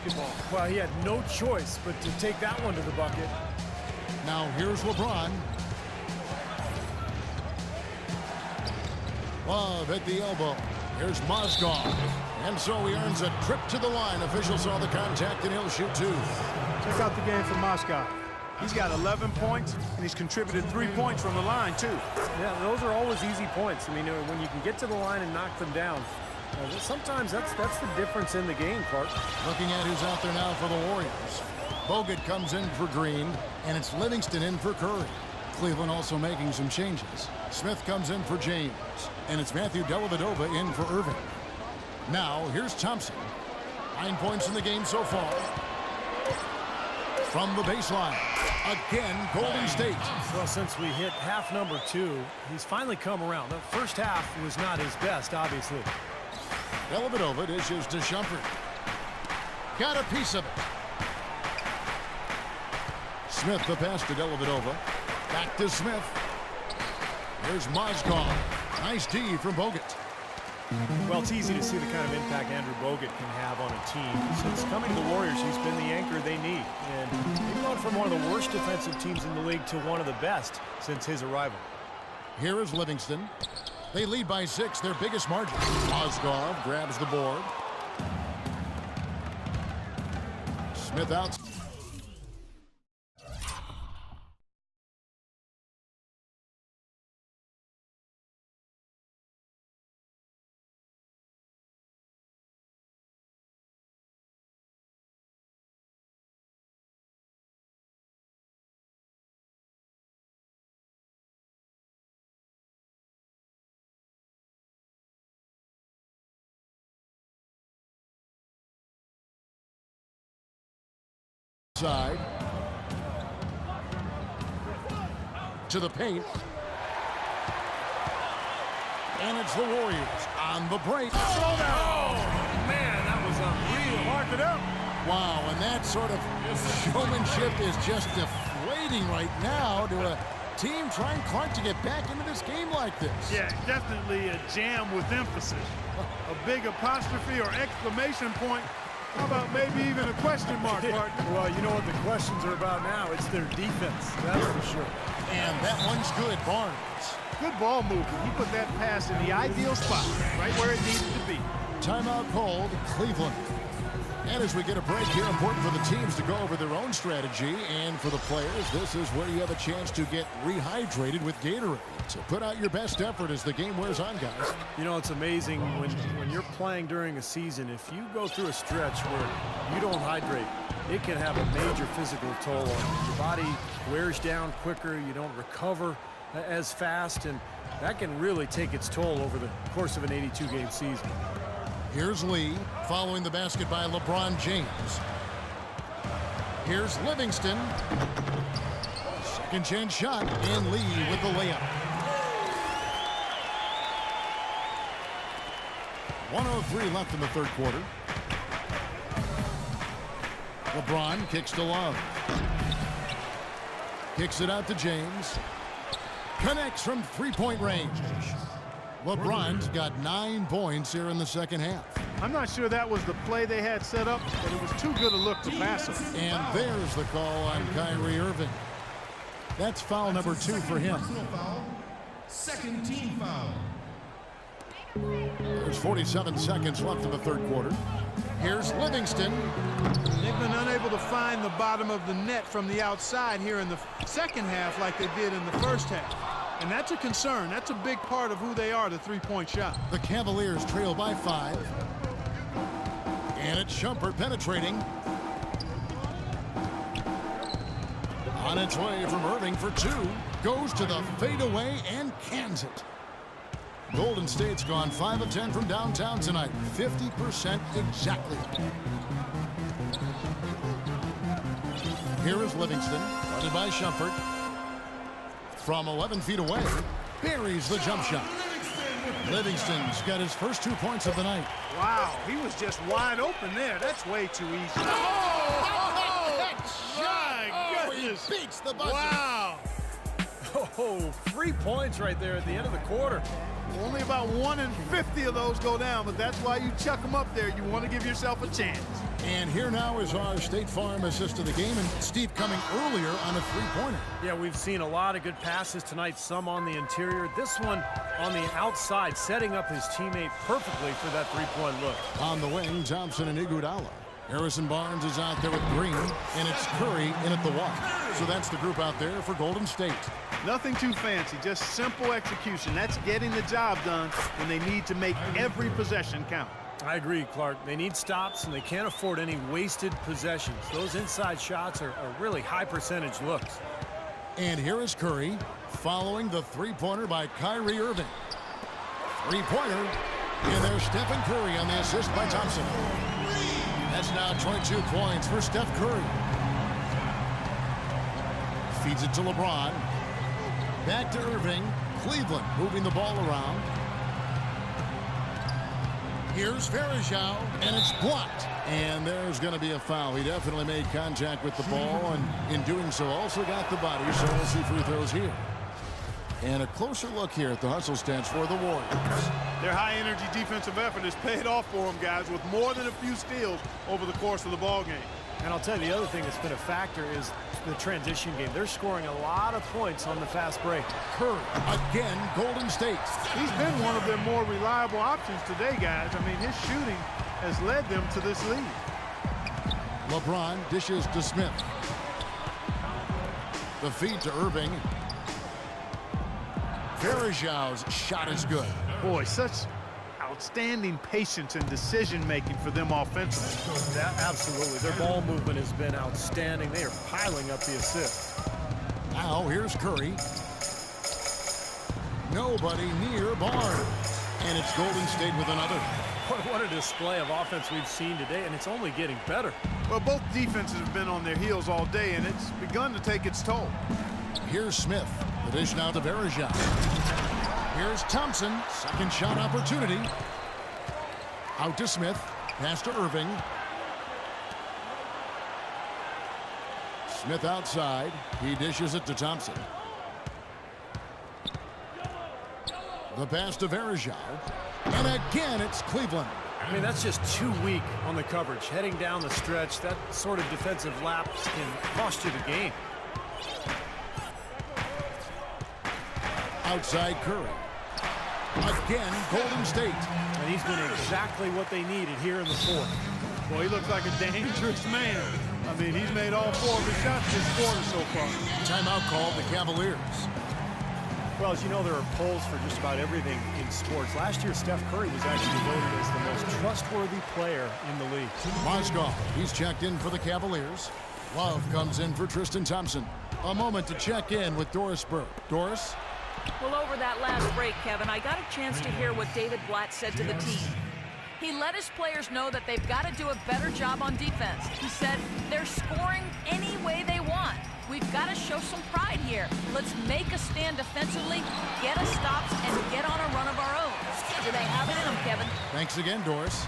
basketball. Well, he had no choice but to take that one to the bucket. Now here's LeBron. Love at the elbow. Here's Mozgov. And so he earns a trip to the line. Officials saw the contact and he'll shoot two. Check out the game for Moscow. He's got 11 points, and he's contributed 3 points from the line, too. Yeah, those are always easy points. I mean, when you can get to the line and knock them down, sometimes that's the difference in the game, Clark. Looking at who's out there now for the Warriors. Bogut comes in for Green, and it's Livingston in for Curry. Cleveland also making some changes. Smith comes in for James, and it's Matthew Dellavedova in for Irving. Now, here's Thompson. 9 points in the game so far. From the baseline, again, Golden State. Well, since we hit half number 2, he's finally come around. The first half was not his best, obviously. Dellavedova dishes to Shumpert. Got a piece of it. Smith the pass to Dellavedova. Back to Smith. Here's Mozgov. Nice D from Bogut. Well, it's easy to see the kind of impact Andrew Bogut can have on a team. Since coming to the Warriors, he's been the anchor they need. And he's gone from one of the worst defensive teams in the league to one of the best since his arrival. Here is Livingston. They lead by 6, their biggest margin. Mozgov grabs the board. Smith out. Side to the paint, and it's the Warriors on the break. Oh, man, that was unreal. Mark it up. Wow, and that sort of showmanship is just deflating right now to a team trying, Clark, to get back into this game like this. Yeah, definitely a jam with emphasis. A big apostrophe or exclamation point. How about maybe even a question mark, partner? Well, you know what the questions are about now. It's their defense, that's for sure. And that one's good, Barnes. Good ball movement. He put that pass in the ideal spot, right where it needed to be. Timeout called, Cleveland. And as we get a break here, important for the teams to go over their own strategy, and for the players, this is where you have a chance to get rehydrated with Gatorade. So put out your best effort as the game wears on, guys. You know, it's amazing when you're playing during a season, if you go through a stretch where you don't hydrate, it can have a major physical toll on you. Your body wears down quicker, you don't recover as fast, and that can really take its toll over the course of an 82-game season. Here's Lee, following the basket by LeBron James. Here's Livingston. Second chance shot, and Lee with the layup. 1:03 left in the third quarter. LeBron kicks to Love. Kicks it out to James. Connects from three-point range. LeBron's got 9 points here in the second half. I'm not sure that was the play they had set up, but it was too good a look to pass him. And there's the call on Kyrie Irving. That's foul number 2 for him. Second team foul. There's 47 seconds left in the third quarter. Here's Livingston. They've been unable to find the bottom of the net from the outside here in the second half like they did in the first half. And that's a concern. That's a big part of who they are, the three-point shot. The Cavaliers trail by 5. And it's Shumpert penetrating. On its way from Irving for 2. Goes to the fadeaway and cans it. Golden State's gone 5 of 10 from downtown tonight. 50% exactly. Here is Livingston, guarded by Shumpert. From 11 feet away, buries the jump shot. Livingston's got his first 2 points of the night. Wow, he was just wide open there. That's way too easy. That shot! My goodness. He beats the buzzer. Wow. Oh, 3 points right there at the end of the quarter. Only about 1 in 50 of those go down, but that's why you chuck them up there. You want to give yourself a chance. And here now is our State Farm assist to the game, and Steve coming earlier on a three-pointer. Yeah, we've seen a lot of good passes tonight, some on the interior. This one on the outside, setting up his teammate perfectly for that three-point look. On the wing, Thompson and Iguodala. Harrison Barnes is out there with Green, and it's Curry in at the watch. So that's the group out there for Golden State. Nothing too fancy, just simple execution. That's getting the job done when they need to make every possession count. I agree, Clark. They need stops, and they can't afford any wasted possessions. Those inside shots are really high-percentage looks. And here is Curry following the three-pointer by Kyrie Irving. Three-pointer, and there's Stephen Curry on the assist by Thompson. That's now 22 points for Steph Curry. Feeds it to LeBron. Back to Irving. Cleveland moving the ball around. Here's Varejao, and it's blocked. And there's going to be a foul. He definitely made contact with the ball, and in doing so also got the body, so we'll see free throws here. And a closer look here at the hustle stats for the Warriors. Their high-energy defensive effort has paid off for them, guys, with more than a few steals over the course of the ball game. And I'll tell you, the other thing that's been a factor is the transition game. They're scoring a lot of points on the fast break. Curry, again, Golden State. He's been one of their more reliable options today, guys. I mean, his shooting has led them to this lead. LeBron dishes to Smith. The feed to Irving. Varejao's shot is good. Boy, such outstanding patience and decision-making for them offensively. Absolutely. Their ball movement has been outstanding. They are piling up the assists. Now here's Curry. Nobody near Barnes. And it's Golden State with another. What a display of offense we've seen today, and it's only getting better. Well, both defenses have been on their heels all day, and it's begun to take its toll. Here's Smith. The dish now to Varejao. Here's Thompson. Second shot opportunity. Out to Smith. Pass to Irving. Smith outside. He dishes it to Thompson. The pass to Varejao. And again, it's Cleveland. I mean, that's just too weak on the coverage. Heading down the stretch, that sort of defensive lapse can cost you the game. Outside Curry. Again, Golden State. And he's been exactly what they needed here in the fourth. Boy, he looks like a dangerous man. I mean, he's made all 4 of his shots this quarter so far. Timeout called the Cavaliers. Well, as you know, there are polls for just about everything in sports. Last year, Steph Curry was actually voted as the most trustworthy player in the league. Mozgov, he's checked in for the Cavaliers. Love comes in for Tristan Thompson. A moment to check in with Doris Burke. Doris? Well, over that last break, Kevin, I got a chance to hear what David Blatt said to the team. He let his players know that they've got to do a better job on defense. He said they're scoring any way they want. We've got to show some pride here. Let's make a stand defensively, get us stops, and get on a run of our own. Do they have it in them, Kevin? Thanks again, Doris.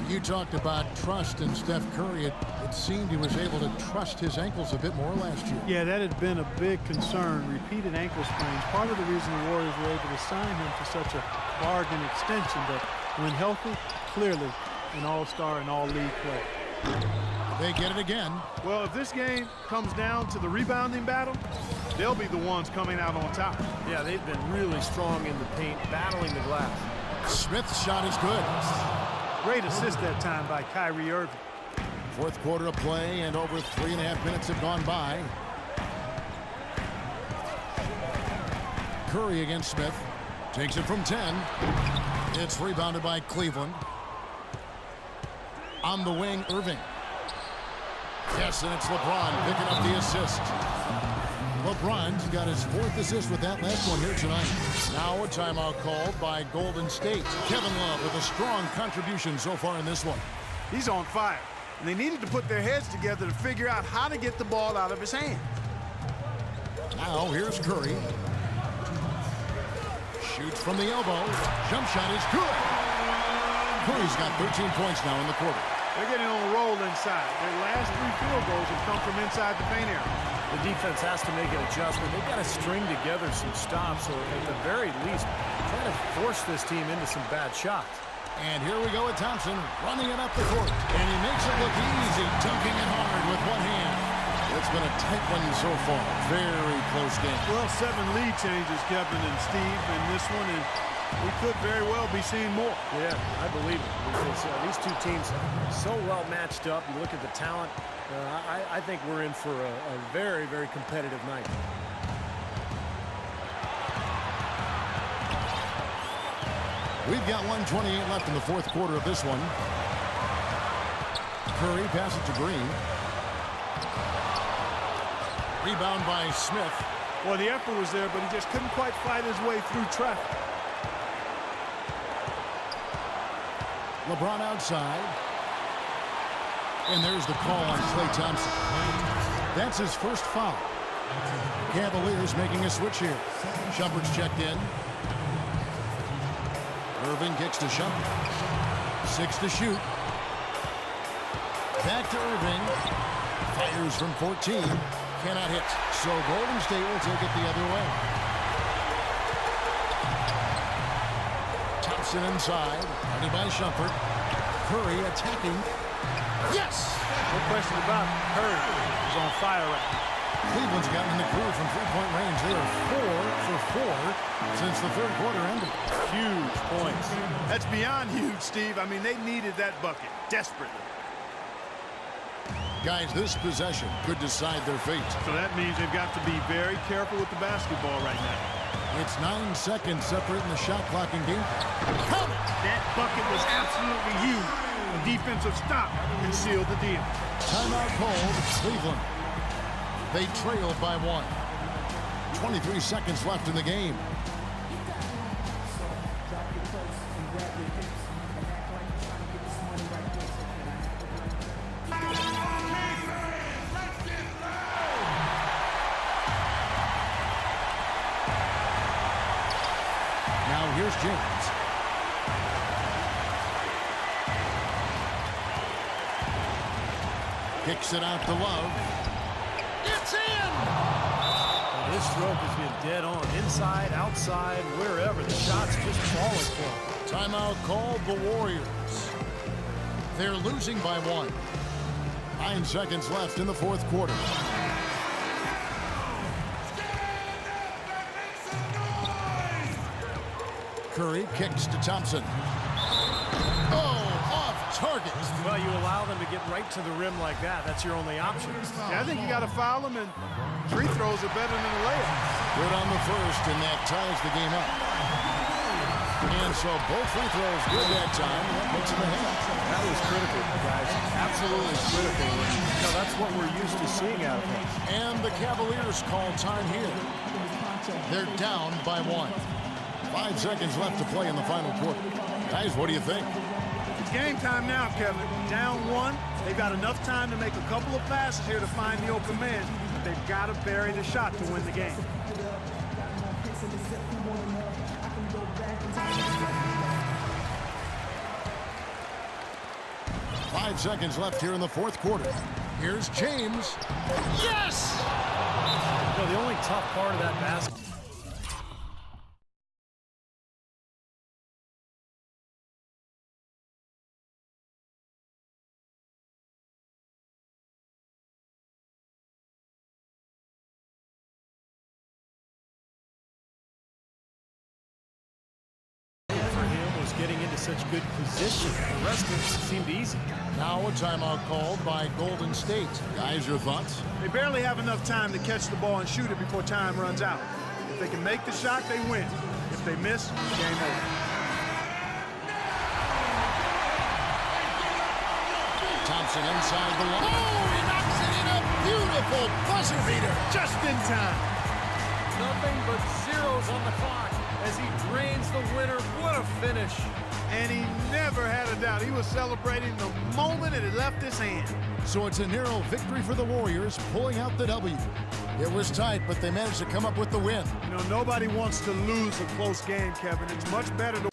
You talked about trust in Steph Curry. It seemed he was able to trust his ankles a bit more last year. Yeah, that had been a big concern. Repeated ankle sprains. Part of the reason the Warriors were able to sign him to such a bargain extension, but when healthy, clearly an all-star and all-league player. They get it again. Well, if this game comes down to the rebounding battle, they'll be the ones coming out on top. Yeah, they've been really strong in the paint, battling the glass. Smith's shot is good. Great assist that time by Kyrie Irving. Fourth quarter of play, and over 3.5 minutes have gone by. Curry against Smith. Takes it from 10. It's rebounded by Cleveland. On the wing, Irving. Yes, and it's LeBron picking up the assist. LeBron's got his 4th assist with that last one here tonight. Now a timeout called by Golden State. Kevin Love with a strong contribution so far in this one. He's on fire. And they needed to put their heads together to figure out how to get the ball out of his hand. Now here's Curry. Shoots from the elbow. Jump shot is good. Curry's got 13 points now in the quarter. They're getting on a roll inside. Their last 3 field goals have come from inside the paint area. The defense has to make an adjustment. They've got to string together some stops, or at the very least, try to force this team into some bad shots. And here we go with Thompson running it up the court. And he makes it look easy, dunking it hard with one hand. It's been a tight one so far. Very close game. Well, 7 lead changes, Kevin and Steve, in this one, and we could very well be seeing more. Yeah, I believe it. Because these two teams so well matched up. You look at the talent. I think we're in for a very, very competitive night. We've got 1:28 left in the fourth quarter of this one. Curry passes to Green. Rebound by Smith. Well, the effort was there, but he just couldn't quite fight his way through traffic. LeBron outside. And there's the call on Klay Thompson. That's his first foul. Cavaliers making a switch here. Shumpert's checked in. Irving kicks to Shumpert. 6 to shoot. Back to Irving. Fires from 14. Cannot hit. So Golden State will take it the other way. Thompson inside. Guarded by Shumpert. Curry attacking. Yes! No question about it. Curry is on fire right now. Cleveland's gotten in the groove from three-point range. They are 4 for 4 since the third quarter ended. Huge points. That's beyond huge, Steve. I mean, they needed that bucket desperately. Guys, this possession could decide their fate. So that means they've got to be very careful with the basketball right now. It's 9 seconds separating the shot clock and game. Count it! That bucket was absolutely huge. A defensive stop and sealed the deal. Timeout called. Cleveland. They trailed by 1. 23 seconds left in the game. Now here's James. Kicks it out to Love. It's in! This stroke has been dead on. Inside, outside, wherever. The shot's just falling for him. Timeout called the Warriors. They're losing by 1. 9 seconds left in the fourth quarter. Curry kicks to Thompson. Oh, off target. Well, you allow them to get right to the rim like that. That's your only option. Yeah, I think you got to foul them, and free throws are better than a layup. Good on the first, and that ties the game up. And so both free throws good that time. That puts them ahead. That was critical, guys. Absolutely critical. You know, that's what we're used to seeing out of him. And the Cavaliers call time here. They're down by 1. 5 seconds left to play in the final quarter. Guys, what do you think? It's game time now, Kevin. Down 1. They've got enough time to make a couple of passes here to find the open man. But they've got to bury the shot to win the game. Five seconds left here in the fourth quarter. Here's James. Yes! You know, the only tough part of that basket. Getting into such good position. The rest of it seemed easy. Now a timeout called by Golden State. Guys, your thoughts? They barely have enough time to catch the ball and shoot it before time runs out. If they can make the shot, they win. If they miss, game over. Thompson inside the line. Oh, he knocks it in. A beautiful buzzer beater. Just in time. Nothing but zeros on the clock as he drains the winner. What a finish. And he never had a doubt. He was celebrating the moment it had left his hand. So it's a narrow victory for the Warriors, pulling out the W. It was tight, but they managed to come up with the win. You know, nobody wants to lose a close game, Kevin. It's much better to